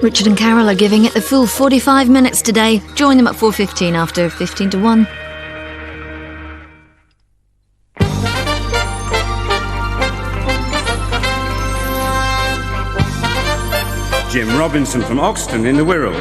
Richard and Carol are giving it the full 45 minutes today. Join them at 4:15 after 15 to 1. Jim Robinson from Oxton in the Wirral,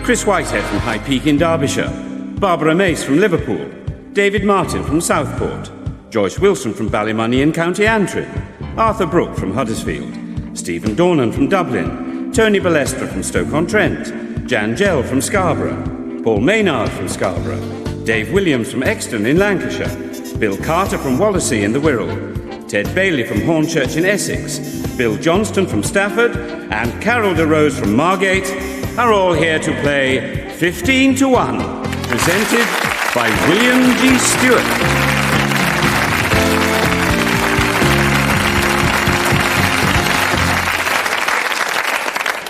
Chris Whitehead from High Peak in Derbyshire, Barbara Mace from Liverpool, David Martin from Southport, Joyce Wilson from Ballymoney in County Antrim, Arthur Brooke from Huddersfield, Stephen Dornan from Dublin, Tony Balestra from Stoke-on-Trent, Jan Gell from Scarborough, Paul Maynard from Scarborough, Dave Williams from Exton in Lancashire, Bill Carter from Wallasey in the Wirral, Ted Bailey from Hornchurch in Essex, Bill Johnston from Stafford, and Carol de Rose from Margate are all here to play 15 to 1, presented by William G. Stewart.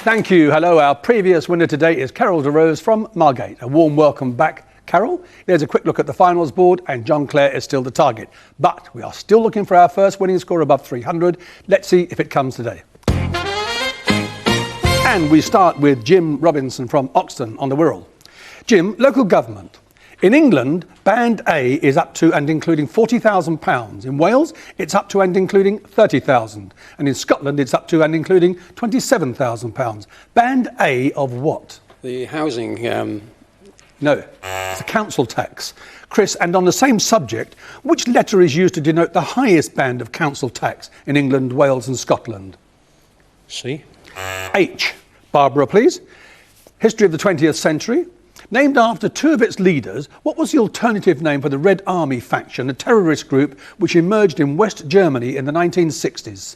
Thank you. Hello. Our previous winner today is Carol de Rose from Margate. A warm welcome back, Carol. There's a quick look at the finals board, and John Clare is still the target. But we are still looking for our first winning score above 300. Let's see if it comes today. And we start with Jim Robinson from Oxton on the Wirral. Jim, local government. In England, Band A is up to and including £40,000. In Wales, it's up to and including £30,000. And in Scotland, it's up to and including £27,000. Band A of what? The housing... No, it's the council tax. Chris, and on the same subject, which letter is used to denote the highest band of council tax in England, Wales and Scotland? C. H. Barbara, please. History of the 20th century. Named after two of its leaders, what was the alternative name for the Red Army faction, a terrorist group which emerged in West Germany in the 1960s?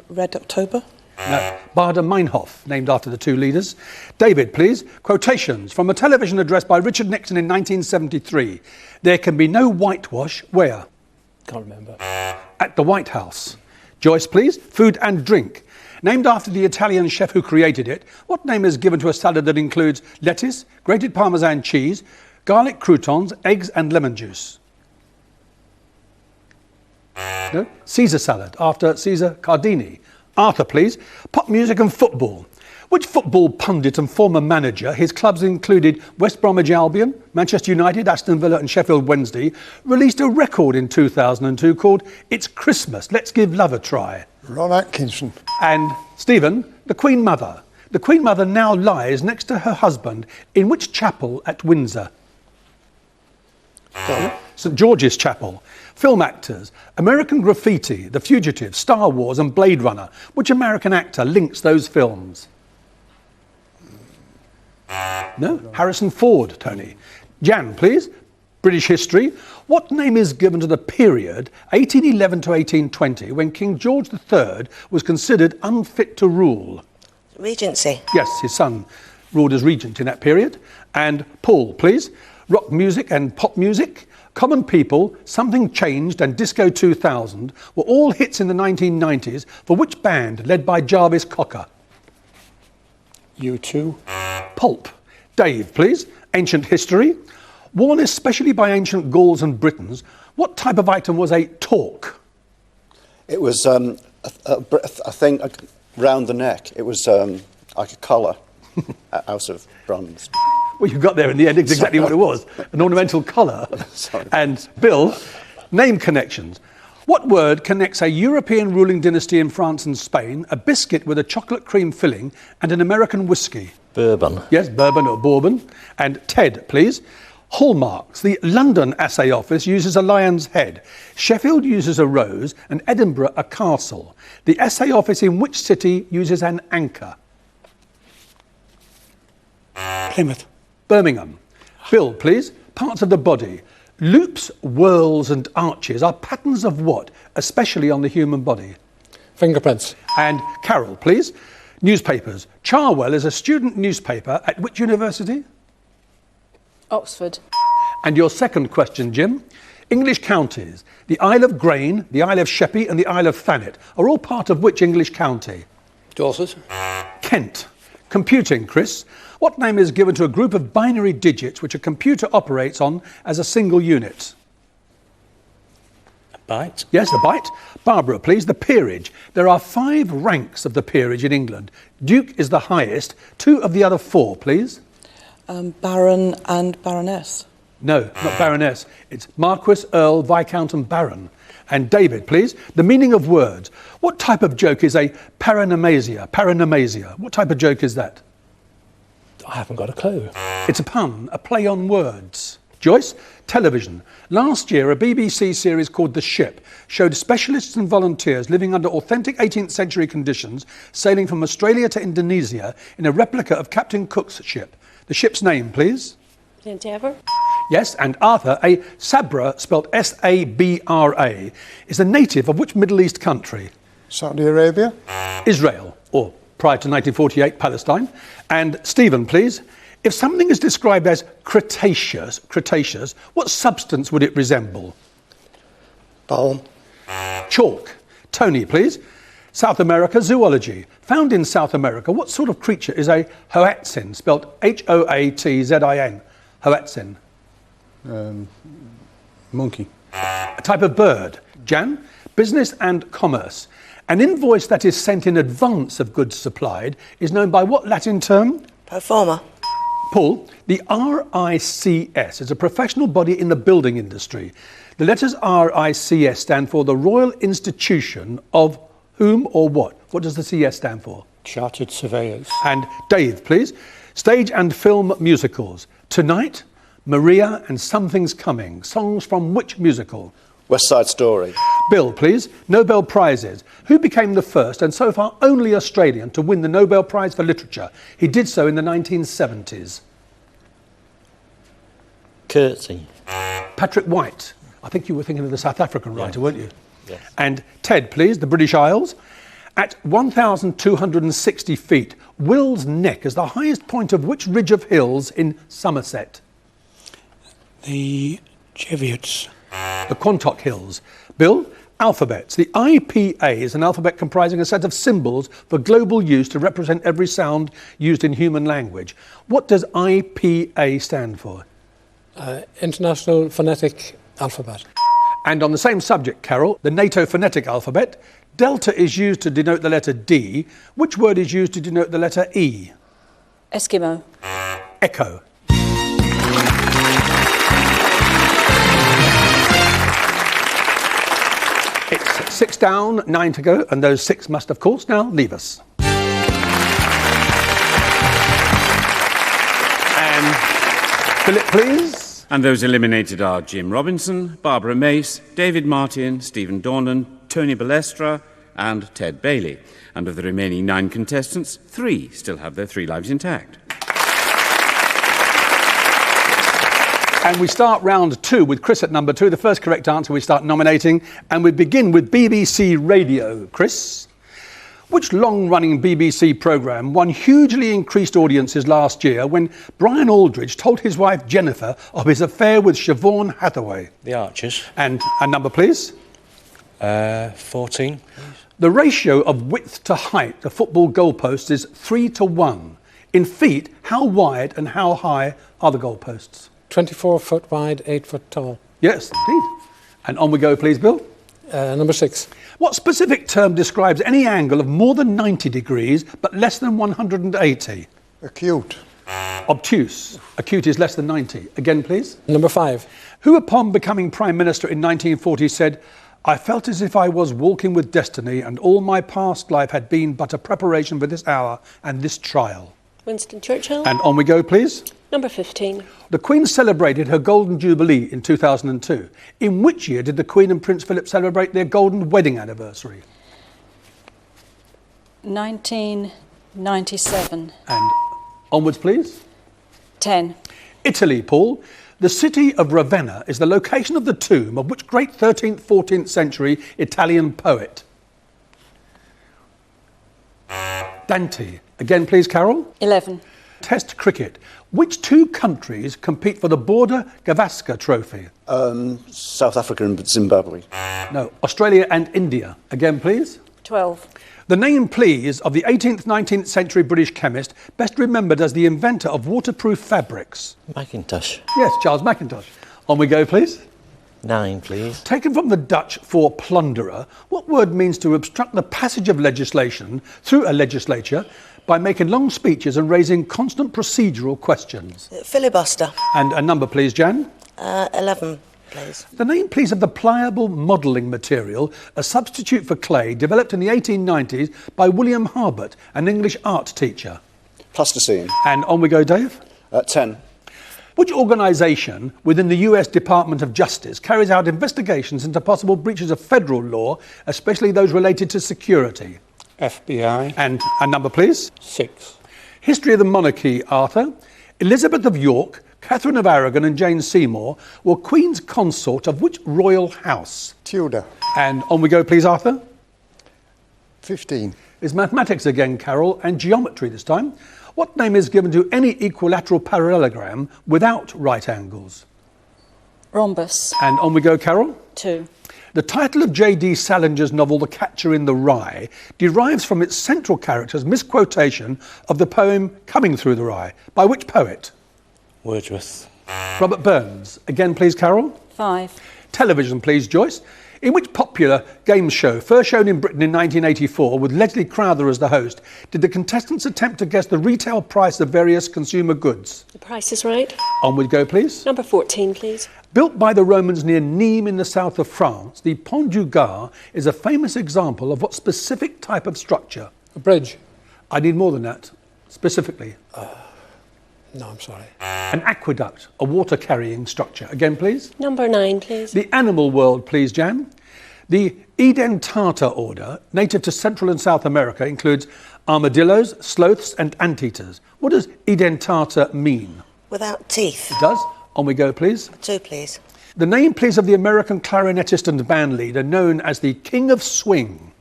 Red October? No. Baader-Meinhof, named after the two leaders. David, please. Quotations from a television address by Richard Nixon in 1973. There can be no whitewash where? Can't remember. At the White House. Joyce, please. Food and drink. Named after the Italian chef who created it, what name is given to a salad that includes lettuce, grated Parmesan cheese, garlic croutons, eggs and lemon juice? No? Caesar salad, after Caesar Cardini. Arthur, please. Pop music and football. Which football pundit and former manager, his clubs included West Bromwich Albion, Manchester United, Aston Villa and Sheffield Wednesday, released a record in 2002 called It's Christmas, Let's Give Love a Try? Ron Atkinson. And Stephen, the Queen Mother. The Queen Mother now lies next to her husband in which chapel at Windsor? St George's Chapel. Film actors. American Graffiti, The Fugitive, Star Wars and Blade Runner. Which American actor links those films? No? Harrison Ford, Tony. Jan, please. British history. What name is given to the period 1811 to 1820 when King George III was considered unfit to rule? Regency. Yes, his son ruled as regent in that period. And Paul, please. Rock music and pop music. Common People, Something Changed and Disco 2000 were all hits in the 1990s for which band led by Jarvis Cocker? U2. Pulp. Dave, please. Ancient history. Worn especially by ancient Gauls and Britons, what type of item was a torque? It was a thing round the neck. It was like a collar out of bronze. Well, you got there in the end. It's exactly what it was. An ornamental collar. And Bill, name connections. What word connects a European ruling dynasty in France and Spain, a biscuit with a chocolate cream filling, and an American whiskey? Bourbon. Yes, bourbon or bourbon. And Ted, please. Hallmarks. The London Assay Office uses a lion's head. Sheffield uses a rose and Edinburgh a castle. The Assay Office in which city uses an anchor? Plymouth. Birmingham. Bill, please. Parts of the body. Loops, whirls and arches are patterns of what, especially on the human body? Fingerprints. And Carol, please. Newspapers. Charwell is a student newspaper at which university? Oxford. And your second question, Jim. English counties. The Isle of Grain, the Isle of Sheppey and the Isle of Thanet are all part of which English county? Dorset. Kent. Computing, Chris. What name is given to a group of binary digits which a computer operates on as a single unit? Bite. Yes, the bite. Barbara, please. The peerage. There are 5 ranks of the peerage in England. Duke is the highest. 2 of the other 4, please. Baron and Baroness. No, not Baroness. It's Marquis, Earl, Viscount and Baron. And David, please. The meaning of words. What type of joke is a paranomasia? Paranomasia. What type of joke is that? I haven't got a clue. It's a pun, a play on words. Joyce, television. Last year, a BBC series called The Ship showed specialists and volunteers living under authentic 18th century conditions, sailing from Australia to Indonesia in a replica of Captain Cook's ship. The ship's name, please. Endeavour. Yes, and Arthur, a Sabra, spelled S-A-B-R-A, is a native of which Middle East country? Saudi Arabia. Israel, or prior to 1948, Palestine. And Stephen, please. If something is described as Cretaceous, what substance would it resemble? Bone. Chalk. Tony, please. South America, zoology. Found in South America, what sort of creature is a Hoatzin, spelled H-O-A-T-Z-I-N? Hoatzin. Monkey. A type of bird. Jan, business and commerce. An invoice that is sent in advance of goods supplied is known by what Latin term? Pro forma. Paul, the RICS is a professional body in the building industry. The letters RICS stand for the Royal Institution of whom or what? What does the CS stand for? Chartered Surveyors. And Dave, please. Stage and film musicals. Tonight, Maria and Something's Coming. Songs from which musical? West Side Story. Bill, please. Nobel Prizes. Who became the first and so far only Australian to win the Nobel Prize for Literature? He did so in the 1970s. Curtsy. Patrick White. I think you were thinking of the South African writer, weren't you? Yes. And Ted, please, the British Isles. At 1,260 feet, Will's Neck is the highest point of which ridge of hills in Somerset? The Cheviots. The Quantock Hills. Bill, alphabets. The IPA is an alphabet comprising a set of symbols for global use to represent every sound used in human language. What does IPA stand for? International Phonetic Alphabet. And on the same subject, Carol, the NATO phonetic alphabet, delta is used to denote the letter D. Which word is used to denote the letter E? Eskimo. Echo. It's 6 down, 9 to go, and those 6 must, of course, now leave us. And Philip, please. And those eliminated are Jim Robinson, Barbara Mace, David Martin, Stephen Dornan, Tony Balestra and Ted Bailey. And of the remaining 9 contestants, 3 still have their 3 lives intact. And we start round 2 with Chris at number 2. The first correct answer we start nominating. And we begin with BBC Radio. Chris? Which long-running BBC programme won hugely increased audiences last year when Brian Aldridge told his wife Jennifer of his affair with Siobhan Hathaway? The Archers. And a number, please? 14. The ratio of width to height, the football goalposts, is 3-to-1. In feet, how wide and how high are the goalposts? 24 foot wide, 8 foot tall. Yes, indeed. And on we go, please, Bill. Number 6. What specific term describes any angle of more than 90 degrees but less than 180? Acute. Obtuse. Acute is less than 90. Again, please. Number 5. Who, upon becoming Prime Minister in 1940, said, "I felt as if I was walking with destiny and all my past life had been but a preparation for this hour and this trial"? Winston Churchill. And on we go, please. Number 15. The Queen celebrated her Golden Jubilee in 2002. In which year did the Queen and Prince Philip celebrate their golden wedding anniversary? 1997. And onwards, please. 10. Italy, Paul. The city of Ravenna is the location of the tomb of which great 13th, 14th century Italian poet? Dante. Again, please, Carol. 11. Test cricket. Which 2 countries compete for the Border Gavaskar Trophy? South Africa and Zimbabwe. No, Australia and India. Again, please. 12. The name, please, of the 18th, 19th century British chemist, best remembered as the inventor of waterproof fabrics. Macintosh. Yes, Charles Mackintosh. On we go, please. 9, please. Taken from the Dutch for plunderer, what word means to obstruct the passage of legislation through a legislature by making long speeches and raising constant procedural questions? Filibuster. And a number, please, Jan. 11, please. The name, please, of the pliable modelling material, a substitute for clay, developed in the 1890s by William Harbert, an English art teacher. Plasticine. And on we go, Dave. 10. Which organisation within the US Department of Justice carries out investigations into possible breaches of federal law, especially those related to security? FBI. And a number, please. 6. History of the monarchy, Arthur. Elizabeth of York, Catherine of Aragon and Jane Seymour were Queen's consort of which royal house? Tudor. And on we go, please, Arthur. 15. It's mathematics again, Carol, and geometry this time. What name is given to any equilateral parallelogram without right angles? Rhombus. And on we go, Carol. 2. The title of J.D. Salinger's novel The Catcher in the Rye derives from its central character's misquotation of the poem Coming Through the Rye. By which poet? Wordsworth. Robert Burns. Again, please, Carol. 5. Television, please, Joyce. In which popular game show, first shown in Britain in 1984 with Leslie Crowther as the host, did the contestants attempt to guess the retail price of various consumer goods? The Price is Right. On we go, please. Number 14, please. Built by the Romans near Nîmes in the south of France, the Pont du Gard is a famous example of what specific type of structure? A bridge. I need more than that. Specifically. No, I'm sorry. An aqueduct, a water-carrying structure. Again, please. Number 9, please. The animal world, please, Jan. The Edentata order, native to Central and South America, includes armadillos, sloths and anteaters. What does Edentata mean? Without teeth. It does. On we go, please. 2, please. The name, please, of the American clarinetist and band leader known as the King of Swing.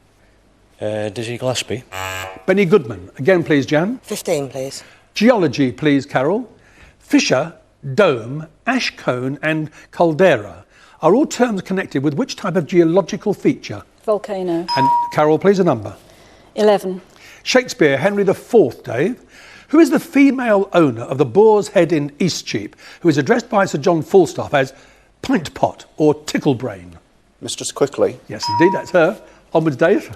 Dizzy Gillespie. Benny Goodman. Again, please, Jan. 15, please. Geology, please, Carol. Fissure, dome, ash cone and caldera are all terms connected with which type of geological feature? Volcano. And Carol, please, a number. 11. Shakespeare, Henry IV, Dave. Who is the female owner of the Boar's Head in Eastcheap, who is addressed by Sir John Falstaff as Pint Pot or Ticklebrain? Mistress Quickly. Yes, indeed, that's her. Onwards, Dave.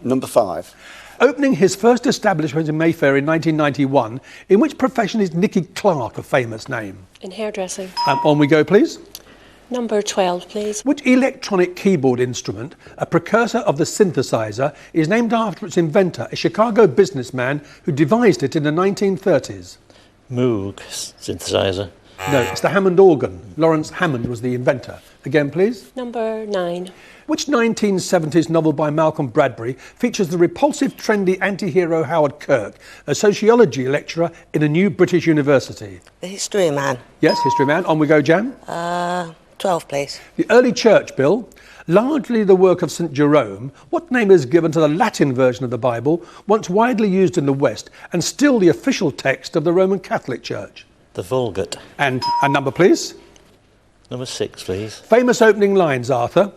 Number 5. Opening his first establishment in Mayfair in 1991, in which profession is Nicky Clark a famous name? In hairdressing. On we go, please. Number 12, please. Which electronic keyboard instrument, a precursor of the synthesizer, is named after its inventor, a Chicago businessman who devised it in the 1930s? Moog synthesizer. No, it's the Hammond organ. Lawrence Hammond was the inventor. Again, please. Number 9. Which 1970s novel by Malcolm Bradbury features the repulsive, trendy anti-hero Howard Kirk, a sociology lecturer in a new British university? The History Man. Yes, History Man. On we go, Jan. 12, please. The early church bill, largely the work of St. Jerome, what name is given to the Latin version of the Bible, once widely used in the West and still the official text of the Roman Catholic Church? The Vulgate. And a number, please. Number 6, please. Famous opening lines, Arthur.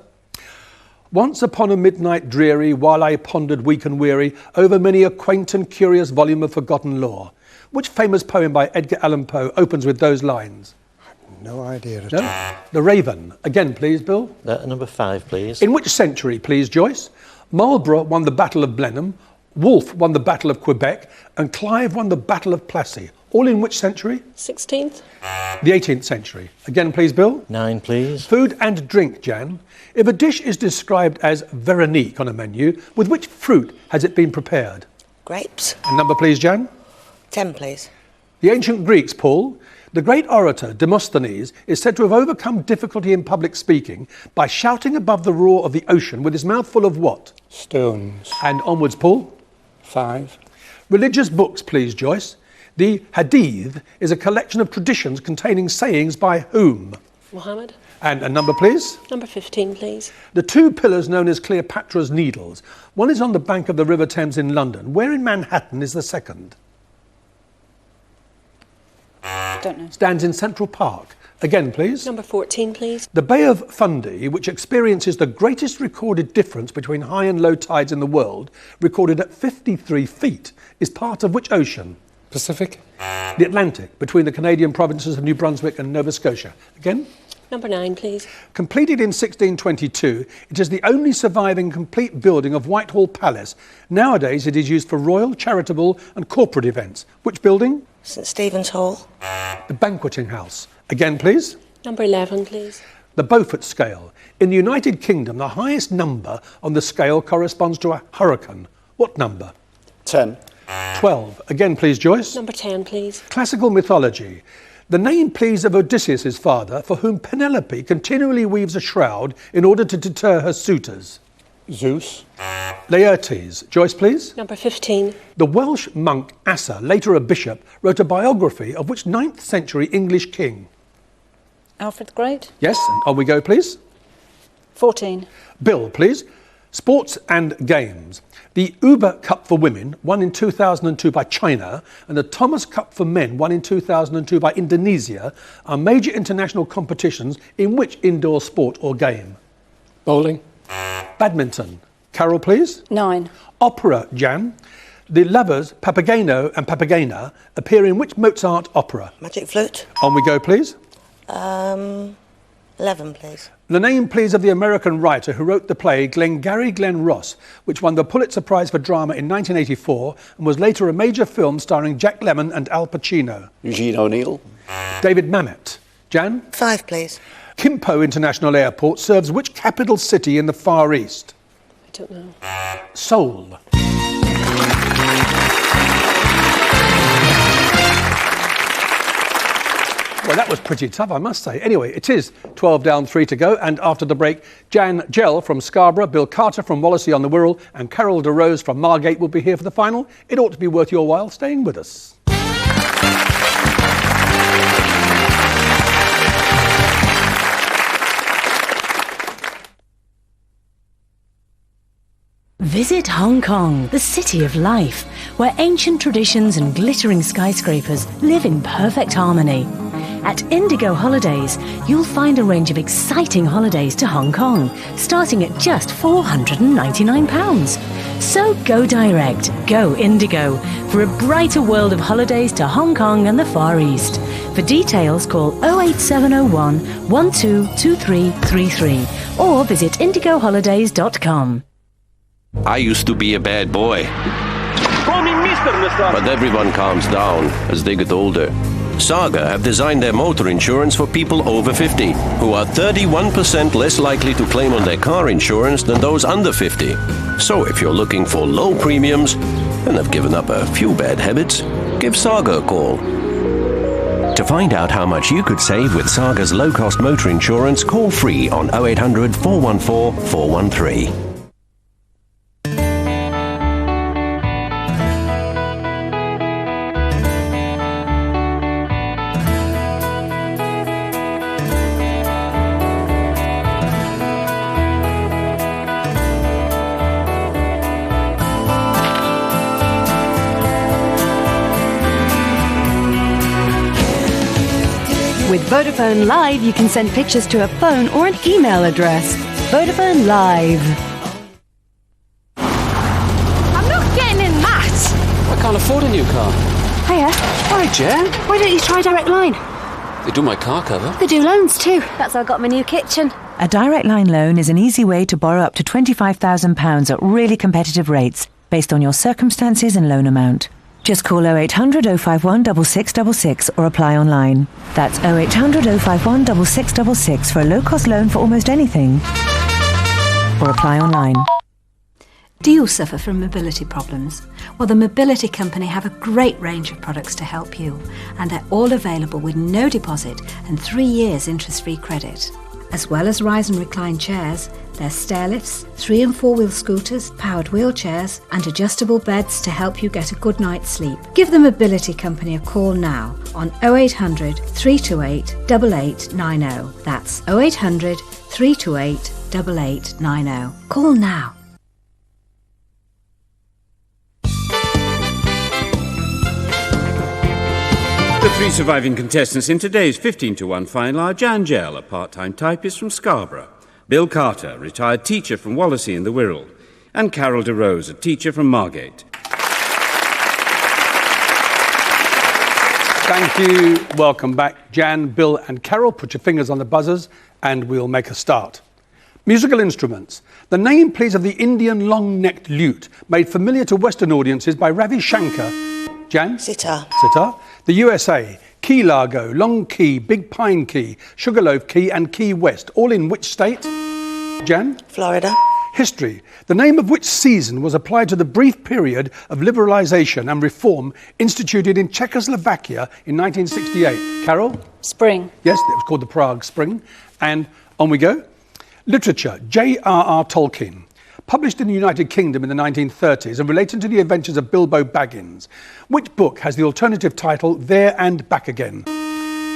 Once upon a midnight dreary, while I pondered weak and weary over many a quaint and curious volume of forgotten lore. Which famous poem by Edgar Allan Poe opens with those lines? No idea at No? all. The Raven. Again, please, Bill. Number 5, please. In which century, please, Joyce? Marlborough won the Battle of Blenheim, Wolfe won the Battle of Quebec, and Clive won the Battle of Plassey. All in which century? 16th. The 18th century. Again, please, Bill. 9, please. Food and drink, Jan. If a dish is described as Veronique on a menu, with which fruit has it been prepared? Grapes. And number, please, Jan. 10, please. The ancient Greeks, Paul. The great orator Demosthenes is said to have overcome difficulty in public speaking by shouting above the roar of the ocean with his mouth full of what? Stones. And onwards, Paul. 5. Religious books, please, Joyce. The Hadith is a collection of traditions containing sayings by whom? Muhammad. And a number, please. Number 15, please. The two pillars known as Cleopatra's Needles. One is on the bank of the River Thames in London. Where in Manhattan is the second? Don't know. Stands in Central Park. Again, please. Number 14, please. The Bay of Fundy, which experiences the greatest recorded difference between high and low tides in the world, recorded at 53 feet, is part of which ocean? Pacific. The Atlantic, between the Canadian provinces of New Brunswick and Nova Scotia. Again? Number 9, please. Completed in 1622, it is the only surviving complete building of Whitehall Palace. Nowadays it is used for royal, charitable and corporate events. Which building? St Stephen's Hall. The Banqueting House. Again, please. Number 11, please. The Beaufort Scale. In the United Kingdom, the highest number on the scale corresponds to a hurricane. What number? 10. 12. Again, please, Joyce. Number 10, please. Classical mythology. The name, please, of Odysseus' father, for whom Penelope continually weaves a shroud in order to deter her suitors. Zeus. Laertes. Joyce, please. Number 15. The Welsh monk Asa, later a bishop, wrote a biography of which 9th century English king? Alfred the Great. Yes, on we go, please. 14. Bill, please. Sports and games. The Uber Cup for women, won in 2002 by China, and the Thomas Cup for men, won in 2002 by Indonesia, are major international competitions in which indoor sport or game? Bowling. Badminton. Carol, please. 9. Opera, Jan. The lovers, Papageno and Papagena, appear in which Mozart opera? Magic Flute. On we go, please. 11, please. The name, please, of the American writer who wrote the play Glengarry Glen Ross, which won the Pulitzer Prize for Drama in 1984 and was later a major film starring Jack Lemmon and Al Pacino. Eugene O'Neill. David Mamet. Jan? 5, please. Kimpo International Airport serves which capital city in the Far East? I don't know. Seoul. Well, that was pretty tough, I must say. Anyway, it is 12 down, 3 to go. And after the break, Jan Gell from Scarborough, Bill Carter from Wallasey on the Wirral, and Carol de Rose from Margate will be here for the final. It ought to be worth your while staying with us. Visit Hong Kong, the city of life, where ancient traditions and glittering skyscrapers live in perfect harmony. At Indigo Holidays, you'll find a range of exciting holidays to Hong Kong, starting at just £499. So go direct, go Indigo, for a brighter world of holidays to Hong Kong and the Far East. For details, call 08701 122333 or visit indigoholidays.com. I used to be a bad boy. Call me Mr. But everyone calms down as they get older. Saga have designed their motor insurance for people over 50, who are 31% less likely to claim on their car insurance than those under 50. So if you're looking for low premiums and have given up a few bad habits, give Saga a call. To find out how much you could save with Saga's low-cost motor insurance, call free on 0800 414 413. With Vodafone Live, you can send pictures to a phone or an email address. Vodafone Live. I'm not getting in that! I can't afford a new car. Hiya. Hi, Jen. Why don't you try Direct Line? They do my car cover. They do loans too. That's how I got my new kitchen. A Direct Line loan is an easy way to borrow up to £25,000 at really competitive rates, based on your circumstances and loan amount. Just call 0800 051 6666 or apply online. That's 0800 051 6666 for a low-cost loan for almost anything. Or apply online. Do you suffer from mobility problems? Well, the Mobility Company have a great range of products to help you, and they're all available with no deposit and 3 years interest-free credit. As well as rise and recline chairs, there's stair lifts, 3- and 4-wheel scooters, powered wheelchairs and adjustable beds to help you get a good night's sleep. Give the Mobility Company a call now on 0800 328 8890. That's 0800 328 8890. Call now. The 3 surviving contestants in today's 15-1 final are Jan Gell, a part-time typist from Scarborough, Bill Carter, retired teacher from Wallasey in the Wirral, and Carol de Rose, a teacher from Margate. Thank you. Welcome back. Jan, Bill and Carol, put your fingers on the buzzers and we'll make a start. Musical instruments. The name, please, of the Indian long-necked lute, made familiar to Western audiences by Ravi Shankar. Jan? Sitar. Sitar. The USA. Key Largo, Long Key, Big Pine Key, Sugarloaf Key and Key West. All in which state? Jan? Florida. History. The name of which season was applied to the brief period of liberalisation and reform instituted in Czechoslovakia in 1968. Carol? Spring. Yes, it was called the Prague Spring. And on we go. Literature. J.R.R. Tolkien. Published in the United Kingdom in the 1930s and relating to the adventures of Bilbo Baggins. Which book has the alternative title There and Back Again?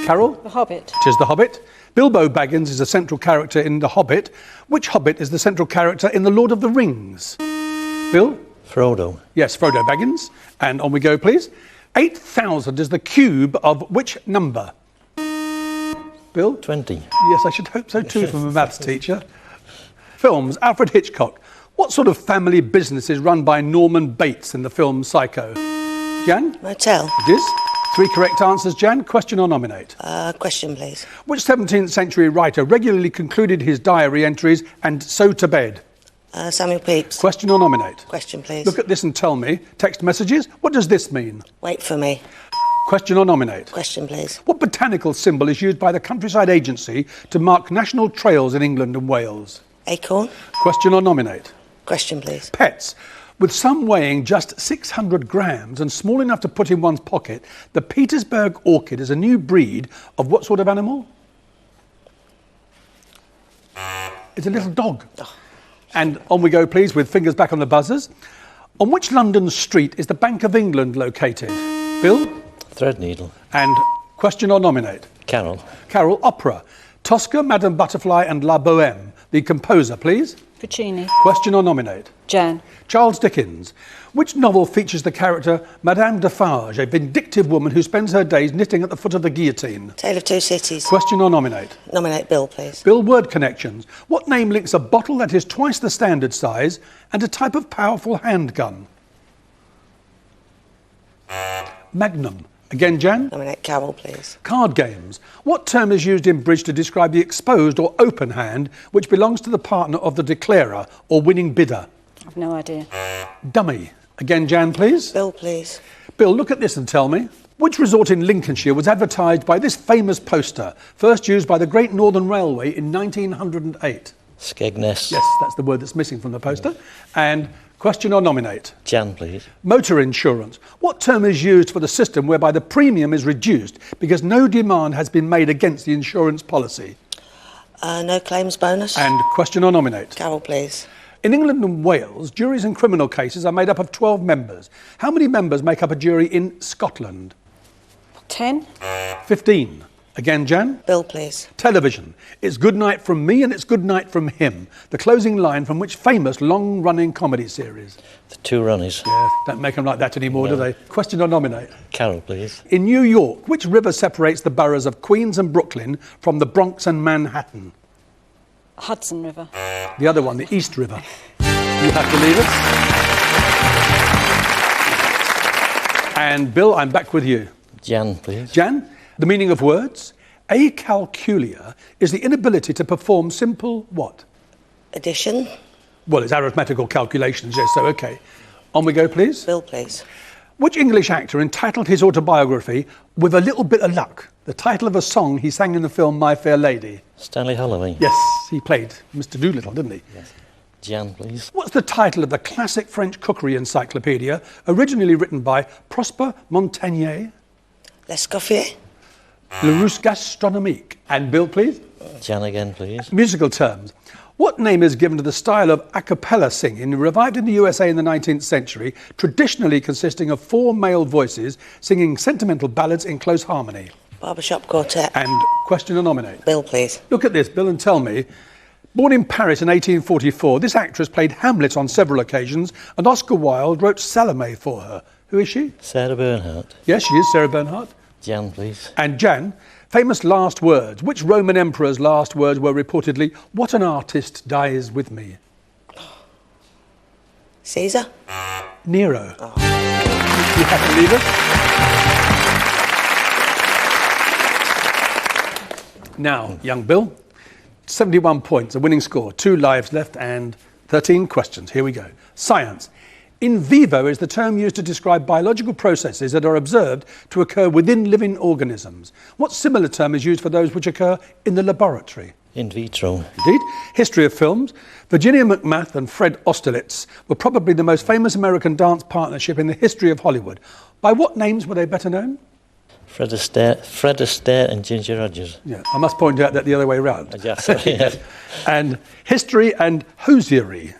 Carol? The Hobbit. It is The Hobbit. Bilbo Baggins is a central character in The Hobbit. Which Hobbit is the central character in The Lord of the Rings? Bill? Frodo. Yes, Frodo Baggins. And on we go, please. 8,000 is the cube of which number? Bill? 20. Yes, I should hope so too from a maths teacher. Films. Alfred Hitchcock. What sort of family business is run by Norman Bates in the film Psycho? Jan? Motel. It is. 3 correct answers, Jan. Question or nominate? Question, please. Which 17th century writer regularly concluded his diary entries and so to bed? Samuel Pepys. Question or nominate? Question, please. Look at this and tell me. Text messages. What does this mean? Wait for me. Question or nominate? Question, please. What botanical symbol is used by the Countryside Agency to mark national trails in England and Wales? Acorn. Question or nominate? Question, please. Pets. With some weighing just 600 grams and small enough to put in one's pocket, the Petersburg orchid is a new breed of what sort of animal? It's a little dog. And on we go, please, with fingers back on the buzzers. On which London street is the Bank of England located? Bill? Threadneedle. And question or nominate? Carol. Carol, opera. Tosca, Madame Butterfly and La Bohème. The composer, please. Puccini. Question or nominate? Jan. Charles Dickens. Which novel features the character Madame Defarge, a vindictive woman who spends her days knitting at the foot of the guillotine? Tale of Two Cities. Question or nominate? Nominate Bill, please. Bill, word connections. What name links a bottle that is twice the standard size and a type of powerful handgun? Magnum. Again, Jan? Nominate Carol, please. Card games. What term is used in bridge to describe the exposed or open hand which belongs to the partner of the declarer or winning bidder? I've no idea. Dummy. Again, Jan, please. Bill, please. Bill, look at this and tell me. Which resort in Lincolnshire was advertised by this famous poster, first used by the Great Northern Railway in 1908? Skegness. Yes, that's the word that's missing from the poster. And question or nominate? Jan, please. Motor insurance. What term is used for the system whereby the premium is reduced because no demand has been made against the insurance policy? No claims bonus. And question or nominate? Carol, please. In England and Wales, juries in criminal cases are made up of 12 members. How many members make up a jury in Scotland? 10. 15. Again, Jan? Bill, please. Television. It's good night from me and it's good night from him. The closing line from which famous long-running comedy series? The Two Ronnies. Yeah, don't make them like that anymore, do they? Question or nominate? Carol, please. In New York, which river separates the boroughs of Queens and Brooklyn from the Bronx and Manhattan? Hudson River. The other one, the East River. You have to leave us. And Bill, I'm back with you. Jan, please. Jan, the meaning of words. Acalculia is the inability to perform simple what? Addition. Well, it's arithmetical calculations, yes, so okay. On we go, please. Bill, please. Which English actor entitled his autobiography With a Little Bit of Luck, the title of a song he sang in the film My Fair Lady? Stanley Holloway. Yes, he played Mr. Doolittle, didn't he? Yes. Jan, please. What's the title of the classic French cookery encyclopedia, originally written by Prosper Montagnier? L'Escoffier. Le Russe Gastronomique. And Bill, please. Jan again, please. Musical terms. What name is given to the style of a cappella singing revived in the USA in the 19th century, traditionally consisting of 4 male voices singing sentimental ballads in close harmony? Barbershop Quartet. And question or nominate? Bill, please. Look at this, Bill, and tell me. Born in Paris in 1844, this actress played Hamlet on several occasions, and Oscar Wilde wrote Salome for her. Who is she? Sarah Bernhardt. Yes, she is, Sarah Bernhardt. Jan, please. And Jan, famous last words. Which Roman emperor's last words were reportedly, "What an artist dies with me"? Caesar. Nero. You have to leave us. Now, young Bill, 71 points, a winning score, 2 lives left and 13 questions. Here we go. Science. In vivo is the term used to describe biological processes that are observed to occur within living organisms. What similar term is used for those which occur in the laboratory? In vitro. Indeed. History of films. Virginia McMath and Fred Austerlitz were probably the most famous American dance partnership in the history of Hollywood. By what names were they better known? Fred Astaire and Ginger Rogers. Yeah, I must point out that the other way round. Yeah, sorry, yeah. And history and hosiery.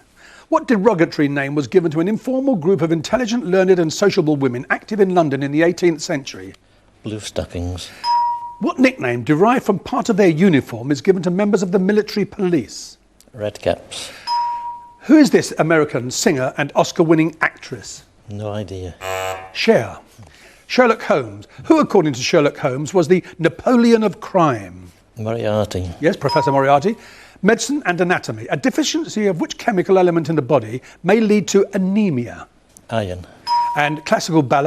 What derogatory name was given to an informal group of intelligent, learned and sociable women active in London in the 18th century? Blue stockings. What nickname derived from part of their uniform is given to members of the military police? Red caps. Who is this American singer and Oscar-winning actress? No idea. Cher. Sherlock Holmes. Who, according to Sherlock Holmes, was the Napoleon of crime? Moriarty. Yes, Professor Moriarty. Medicine and anatomy. A deficiency of which chemical element in the body may lead to anemia? Iron. And classical ballet.